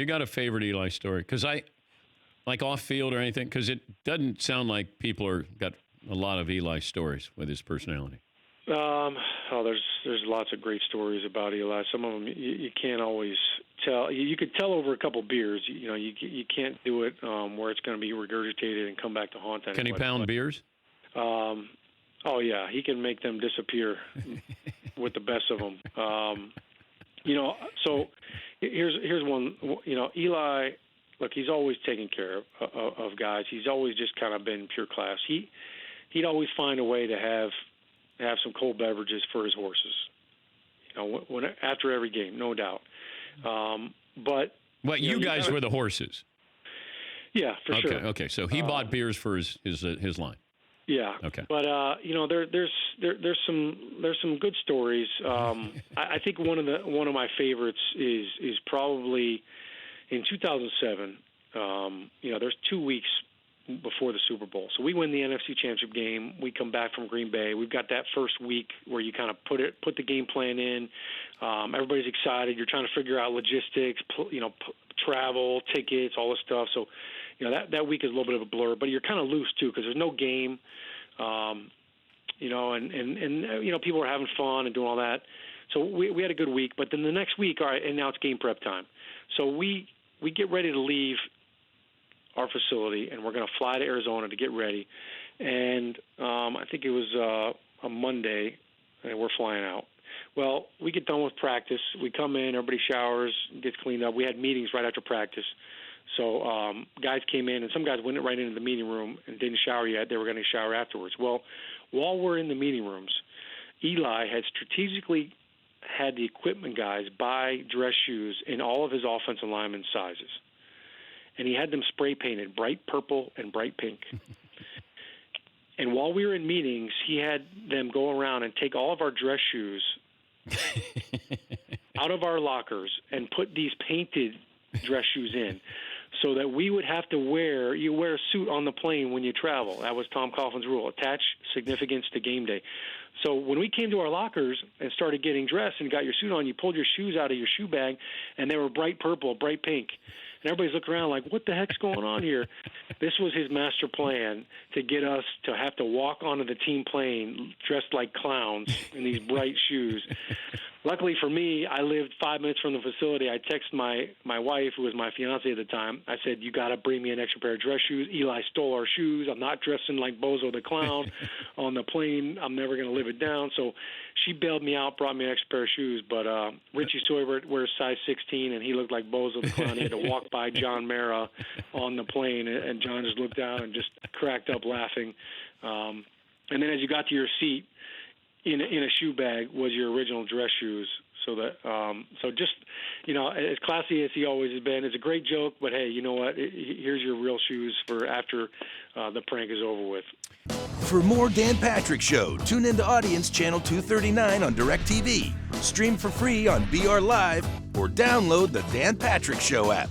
You got a favorite Eli story? Because like off field or anything, because it doesn't sound like people got a lot of Eli stories with his personality. There's lots of great stories about Eli. Some of them you can't always tell. You could tell over a couple beers. You can't do it where it's going to be regurgitated and come back to haunt anybody. Can he pound beers? Oh yeah, he can make them disappear with the best of them. So here's one. Eli. Look, he's always taken care of guys. He's always just kind of been pure class. He'd always find a way to have some cold beverages for his horses. After every game, no doubt. But you guys were the horses. Yeah, for sure. Okay. So he bought beers for his line. Yeah. Okay. But there's some good stories. I think one of my favorites is probably in 2007. There's 2 weeks before the Super Bowl. So we win the NFC Championship game. We come back from Green Bay. We've got that first week where you kind of put the game plan in. Everybody's excited. You're trying to figure out logistics, travel, tickets, all this stuff. So, that week is a little bit of a blur, but you're kind of loose too because there's no game. And people are having fun and doing all that. So we had a good week. But then the next week, all right, and now it's game prep time. So we get ready to leave our facility, and we're going to fly to Arizona to get ready. And I think it was a Monday, and we're flying out. Well, we get done with practice. We come in, everybody showers, gets cleaned up. We had meetings right after practice. So guys came in, and some guys went right into the meeting room and didn't shower yet. They were going to shower afterwards. Well, while we're in the meeting rooms, Eli had strategically had the equipment guys buy dress shoes in all of his offensive linemen sizes. And he had them spray painted bright purple and bright pink. And while we were in meetings, he had them go around and take all of our dress shoes out of our lockers and put these painted dress shoes in so that we would have to wear a suit on the plane when you travel. That was Tom Coughlin's rule. Attach significance to game day. So when we came to our lockers and started getting dressed and got your suit on, you pulled your shoes out of your shoe bag, and they were bright purple, bright pink. And everybody's looking around like, what the heck's going on here? This was his master plan to get us to have to walk onto the team plane dressed like clowns in these bright shoes. Luckily for me, I lived 5 minutes from the facility. I texted my wife, who was my fiance at the time. I said, you got to bring me an extra pair of dress shoes. Eli stole our shoes. I'm not dressing like Bozo the Clown on the plane. I'm never going to live it down. So she bailed me out, brought me an extra pair of shoes. But Richie Soybert wears size 16, and he looked like Bozo the Clown. He had to walk by John Mara on the plane, and John just looked down and just cracked up laughing. And then as you got to your seat, in a shoe bag was your original dress shoes. So that just as classy as he always has been. It's a great joke, but hey, you know what? Here's your real shoes for after the prank is over with. For more Dan Patrick Show, tune into Audience Channel 239 on DirecTV. Stream for free on BR Live or download the Dan Patrick Show app.